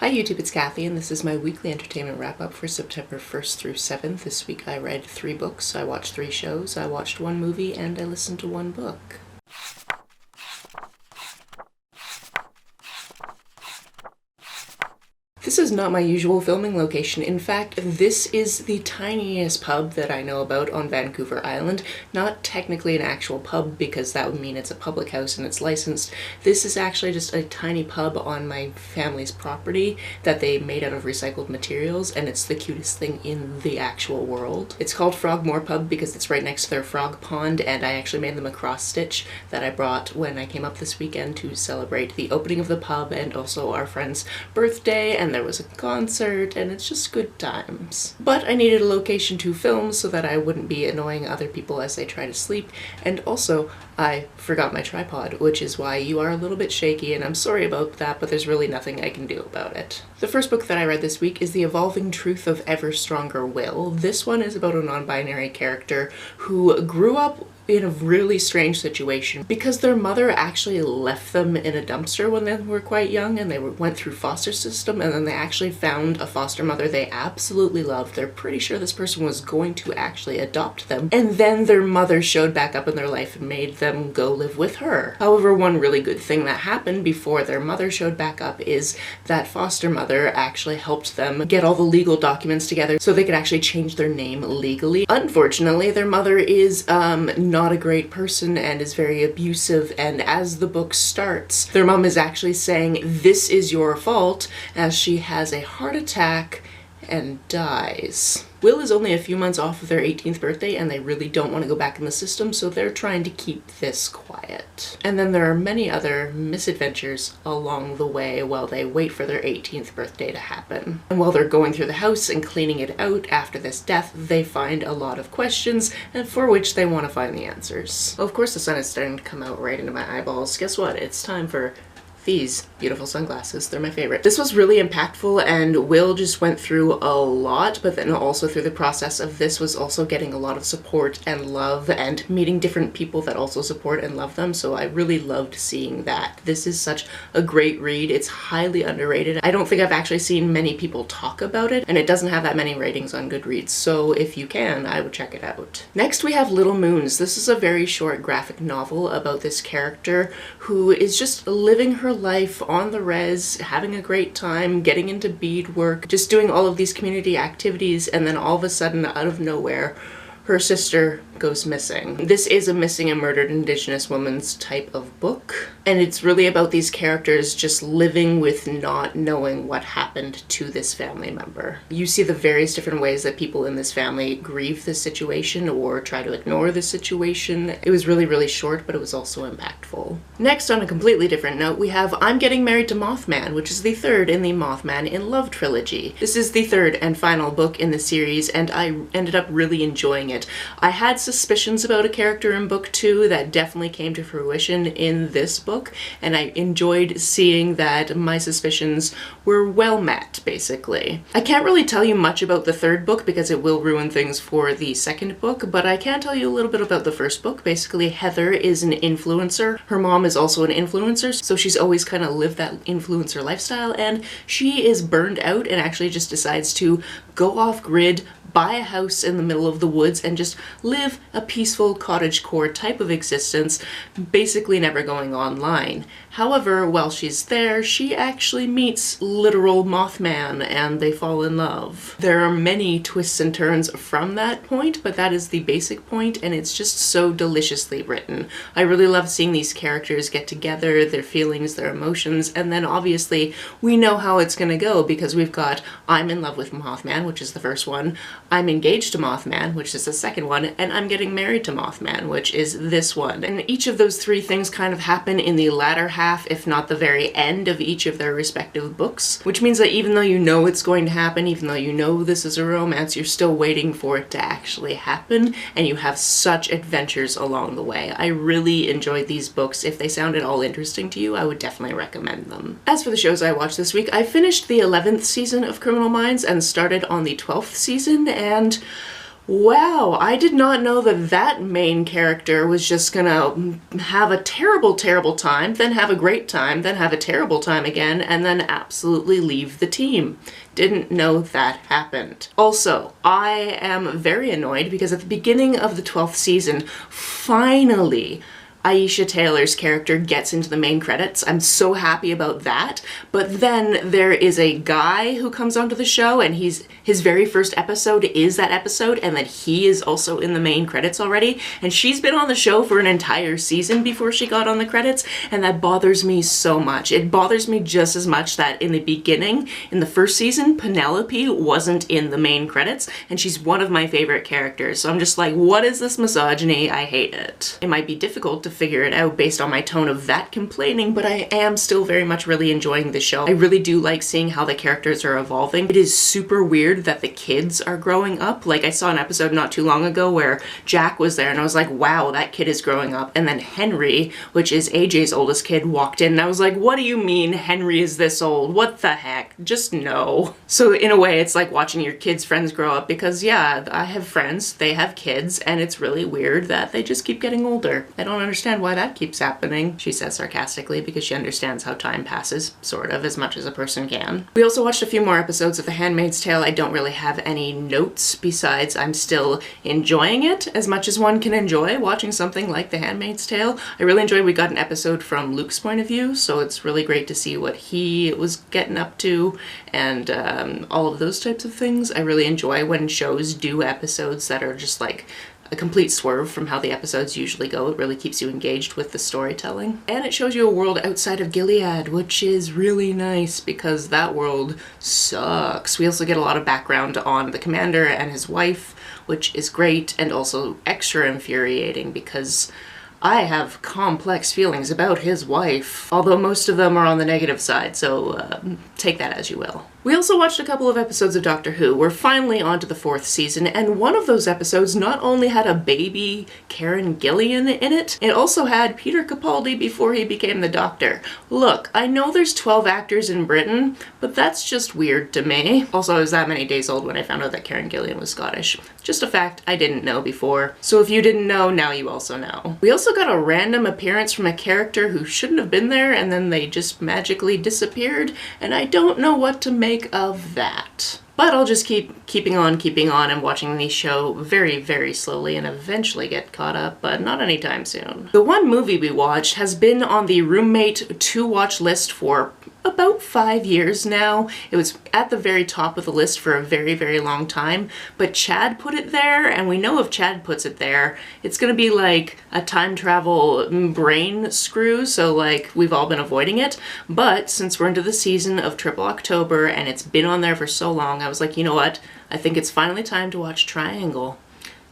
Hi YouTube, it's Kathy, and this is my weekly entertainment wrap-up for September 1st through 7th. This week I read 3 books, I watched 3 shows, I watched 1 movie, and I listened to 1 book. This is not my usual filming location. In fact, this is the tiniest pub that I know about on Vancouver Island. Not technically an actual pub because that would mean it's a public house and it's licensed. This is actually just a tiny pub on my family's property that they made out of recycled materials, and it's the cutest thing in the actual world. It's called Frogmore Pub because it's right next to their frog pond, and I actually made them a cross stitch that I brought when I came up this weekend to celebrate the opening of the pub and also our friend's birthday, and there was a concert, and it's just good times. But I needed a location to film so that I wouldn't be annoying other people as they try to sleep, and also I forgot my tripod, which is why you are a little bit shaky, and I'm sorry about that, but there's really nothing I can do about it. The first book that I read this week is The Evolving Truth of Ever Stronger Will. This one is about a non-binary character who grew up in a really strange situation because their mother actually left them in a dumpster when they were quite young, and they went through foster system, and then they actually found a foster mother they absolutely loved. They're pretty sure this person was going to actually adopt them, and then their mother showed back up in their life and made them go live with her. However, one really good thing that happened before their mother showed back up is that foster mother actually helped them get all the legal documents together so they could actually change their name legally. Unfortunately, their mother is not a great person and is very abusive, and as the book starts, their mom is actually saying, "This is your fault," as she has a heart attack and dies. Will is only a few months off of their 18th birthday, and they really don't want to go back in the system, so they're trying to keep this quiet. And then there are many other misadventures along the way while they wait for their 18th birthday to happen. And while they're going through the house and cleaning it out after this death, they find a lot of questions, and for which they want to find the answers. Well, of course the sun is starting to come out right into my eyeballs. Guess what? It's time for these beautiful sunglasses. They're my favorite. This was really impactful, and Will just went through a lot, but then also through the process of this was also getting a lot of support and love and meeting different people that also support and love them, so I really loved seeing that. This is such a great read. It's highly underrated. I don't think I've actually seen many people talk about it, and it doesn't have that many ratings on Goodreads, so if you can, I would check it out. Next we have Little Moons. This is a very short graphic novel about this character who is just living her life on the res, having a great time, getting into beadwork, just doing all of these community activities, and then all of a sudden, out of nowhere, her sister goes missing. This is a missing and murdered Indigenous woman's type of book, and it's really about these characters just living with not knowing what happened to this family member. You see the various different ways that people in this family grieve this situation or try to ignore the situation. It was really, really short, but it was also impactful. Next, on a completely different note, we have I'm Getting Married to Mothman, which is the 3rd in the Mothman in Love trilogy. This is the 3rd and final book in the series, and I ended up really enjoying it. I had suspicions about a character in book 2 that definitely came to fruition in this book, and I enjoyed seeing that my suspicions were well met, basically. I can't really tell you much about the 3rd book because it will ruin things for the 2nd book, but I can tell you a little bit about the 1st book. Basically, Heather is an influencer. Her mom is also an influencer, so she's always kind of lived that influencer lifestyle, and she is burned out and actually just decides to go off-grid, buy a house in the middle of the woods, and just live a peaceful cottagecore type of existence, basically never going online. However, while she's there, she actually meets literal Mothman and they fall in love. There are many twists and turns from that point, but that is the basic point, and it's just so deliciously written. I really love seeing these characters get together, their feelings, their emotions, and then obviously we know how it's gonna go because we've got I'm in love with Mothman, which is the first one, I'm engaged to Mothman, which is the second one, and I'm getting married to Mothman, which is this one. And each of those 3 things kind of happen in the latter half, if not the very end of each of their respective books, which means that even though you know it's going to happen, even though you know this is a romance, you're still waiting for it to actually happen, and you have such adventures along the way. I really enjoyed these books. If they sound at all interesting to you, I would definitely recommend them. As for the shows I watched this week, I finished the 11th season of Criminal Minds and started on the 12th season, and Wow, I did not know that that main character was just gonna have a terrible, terrible time, then have a great time, then have a terrible time again, and then absolutely leave the team. Didn't know that happened. Also, I am very annoyed because at the beginning of the 12th season, finally, Aisha Taylor's character gets into the main credits. I'm so happy about that. But then there is a guy who comes onto the show, and his very first episode is that episode, and then he is also in the main credits already. And she's been on the show for an entire season before she got on the credits, and that bothers me so much. It bothers me just as much that in the beginning, in the first season, Penelope wasn't in the main credits, and she's one of my favorite characters. So I'm just like, what is this misogyny? I hate it. It might be difficult to figure it out based on my tone of that complaining, but I am still very much really enjoying the show. I really do like seeing how the characters are evolving. It is super weird that the kids are growing up. Like, I saw an episode not too long ago where Jack was there and I was like, wow, that kid is growing up. And then Henry, which is AJ's oldest kid, walked in and I was like, what do you mean Henry is this old? What the heck? Just no. So in a way, it's like watching your kids' friends grow up because yeah, I have friends, they have kids, and it's really weird that they just keep getting older. I don't understand why that keeps happening, she says sarcastically, because she understands how time passes, sort of, as much as a person can. We also watched a few more episodes of The Handmaid's Tale. I don't really have any notes besides I'm still enjoying it as much as one can enjoy watching something like The Handmaid's Tale. I really enjoyed we got an episode from Luke's point of view, so it's really great to see what he was getting up to and all of those types of things. I really enjoy when shows do episodes that are just like a complete swerve from how the episodes usually go. It really keeps you engaged with the storytelling. And it shows you a world outside of Gilead, which is really nice because that world sucks. We also get a lot of background on the commander and his wife, which is great and also extra infuriating because I have complex feelings about his wife, although most of them are on the negative side, so take that as you will. We also watched a couple of episodes of Doctor Who. We're finally on to the 4th season, and one of those episodes not only had a baby Karen Gillian in it, it also had Peter Capaldi before he became the Doctor. Look, I know there's 12 actors in Britain, but that's just weird to me. Also, I was that many days old when I found out that Karen Gillian was Scottish. Just a fact I didn't know before. So if you didn't know, now you also know. We also got a random appearance from a character who shouldn't have been there, and then they just magically disappeared, and I don't know what to make of that. But I'll just keep keeping on and watching the show very, very slowly and eventually get caught up, but not anytime soon. The one movie we watched has been on the roommate to-watch list for about 5 years now. It was at the very top of the list for a very, very long time, but Chad put it there, and we know if Chad puts it there, it's gonna be like a time travel brain screw, so like we've all been avoiding it. But since we're into the season of Triple October and it's been on there for so long, I was like, you know what? I think it's finally time to watch Triangle.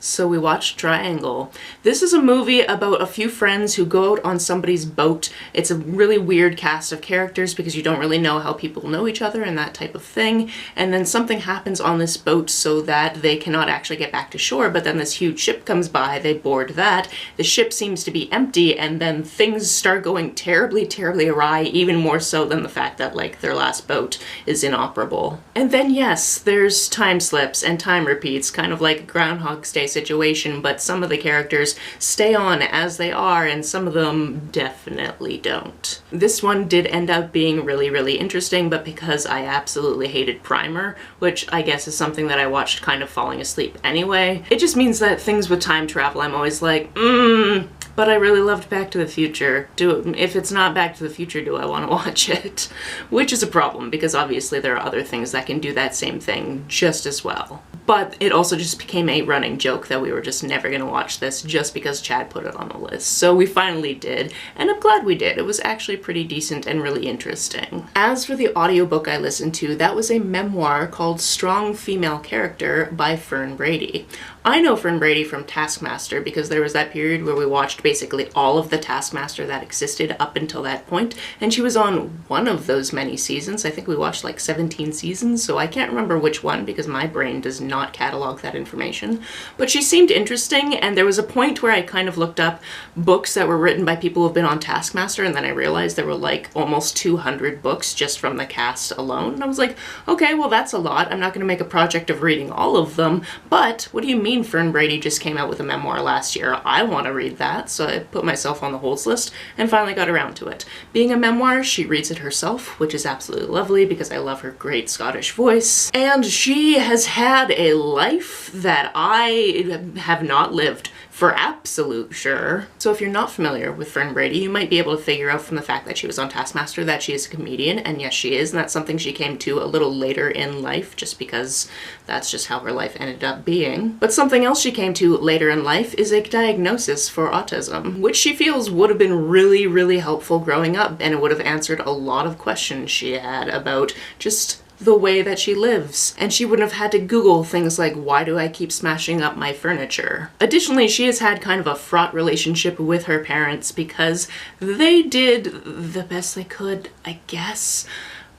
So we watched Triangle. This is a movie about a few friends who go out on somebody's boat. It's a really weird cast of characters because you don't really know how people know each other and that type of thing. And then something happens on this boat so that they cannot actually get back to shore, but then this huge ship comes by, they board that, the ship seems to be empty, and then things start going terribly, terribly awry, even more so than the fact that like their last boat is inoperable. And then yes, there's time slips and time repeats, kind of like Groundhog's Day situation, but some of the characters stay on as they are and some of them definitely don't. This one did end up being really, really interesting, but because I absolutely hated Primer, which I guess is something that I watched kind of falling asleep anyway, it just means that things with time travel, I'm always like, but I really loved Back to the Future. If it's not Back to the Future, do I want to watch it? Which is a problem, because obviously there are other things that can do that same thing just as well. But it also just became a running joke that we were just never going to watch this just because Chad put it on the list. So we finally did, and I'm glad we did. It was actually pretty decent and really interesting. As for the audiobook I listened to, that was a memoir called Strong Female Character by Fern Brady. I know Fern Brady from Taskmaster because there was that period where we watched basically all of the Taskmaster that existed up until that point, and she was on one of those many seasons. I think we watched like 17 seasons, so I can't remember which one because my brain does not catalog that information. But she seemed interesting, and there was a point where I kind of looked up books that were written by people who've been on Taskmaster, and then I realized there were like almost 200 books just from the cast alone. And I was like, okay, well that's a lot. I'm not going to make a project of reading all of them, but what do you mean mean Fern Brady just came out with a memoir last year. I want to read that, so I put myself on the holds list and finally got around to it. Being a memoir, she reads it herself, which is absolutely lovely because I love her great Scottish voice. And she has had a life that I have not lived, for absolute sure. So if you're not familiar with Fern Brady, you might be able to figure out from the fact that she was on Taskmaster that she is a comedian, and yes she is, and that's something she came to a little later in life just because that's just how her life ended up being. But something else she came to later in life is a diagnosis for autism, which she feels would have been really, really helpful growing up, and it would have answered a lot of questions she had about just the way that she lives, and she wouldn't have had to Google things like, why do I keep smashing up my furniture? Additionally, she has had kind of a fraught relationship with her parents because they did the best they could, I guess.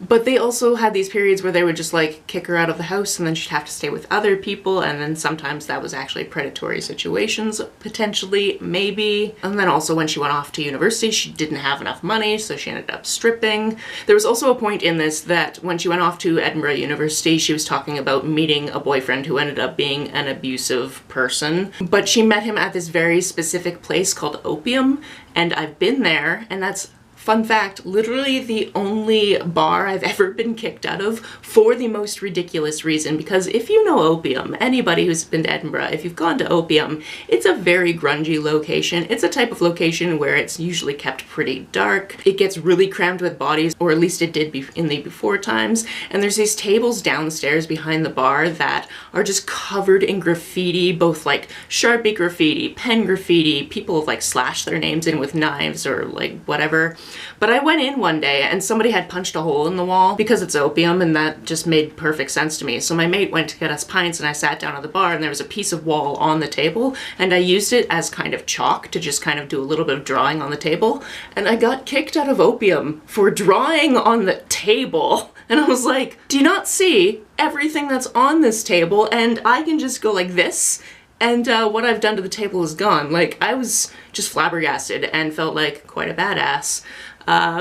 But they also had these periods where they would just like kick her out of the house and then she'd have to stay with other people, and then sometimes that was actually predatory situations, potentially, maybe. And then also when she went off to university, she didn't have enough money, so she ended up stripping. There was also a point in this that when she went off to Edinburgh University, she was talking about meeting a boyfriend who ended up being an abusive person. But she met him at this very specific place called Opium, and I've been there, and that's, fun fact, literally the only bar I've ever been kicked out of for the most ridiculous reason. Because if you know Opium, anybody who's been to Edinburgh, if you've gone to Opium, it's a very grungy location. It's a type of location where it's usually kept pretty dark. It gets really crammed with bodies, or at least it did in the before times. And there's these tables downstairs behind the bar that are just covered in graffiti, both like Sharpie graffiti, pen graffiti, people have like slashed their names in with knives or like whatever. But I went in one day and somebody had punched a hole in the wall because it's Opium, and that just made perfect sense to me. So my mate went to get us pints and I sat down at the bar, and there was a piece of wall on the table, and I used it as kind of chalk to just kind of do a little bit of drawing on the table, and I got kicked out of Opium for drawing on the table. And I was like, do you not see everything that's on this table? And I can just go like this, and what I've done to the table is gone. Like, I was just flabbergasted and felt like quite a badass.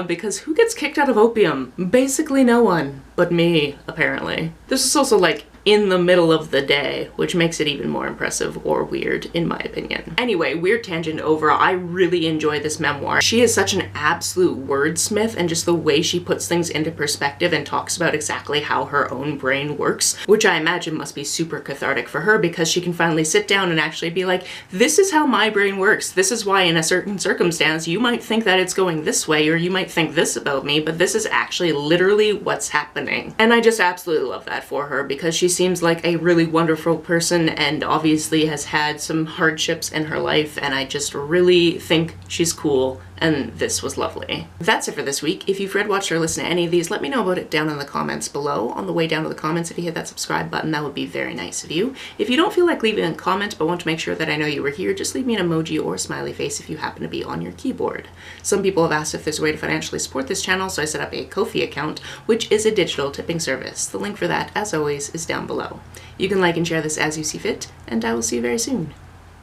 Because who gets kicked out of Opium? Basically no one, but me, apparently. This is also like in the middle of the day, which makes it even more impressive or weird, in my opinion. Anyway, weird tangent over. I really enjoy this memoir. She is such an absolute wordsmith, and just the way she puts things into perspective and talks about exactly how her own brain works, which I imagine must be super cathartic for her, because she can finally sit down and actually be like, this is how my brain works. This is why in a certain circumstance you might think that it's going this way, or you might think this about me, but this is actually literally what's happening. And I just absolutely love that for her, because she seems like a really wonderful person and obviously has had some hardships in her life, and I just really think she's cool, and this was lovely. That's it for this week. If you've read, watched, or listened to any of these, let me know about it down in the comments below. On the way down to the comments, if you hit that subscribe button, that would be very nice of you. If you don't feel like leaving a comment but want to make sure that I know you were here, just leave me an emoji or smiley face if you happen to be on your keyboard. Some people have asked if there's a way to financially support this channel, so I set up a Ko-fi account, which is a digital tipping service. The link for that, as always, is down below. You can like and share this as you see fit, and I will see you very soon.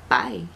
Bye!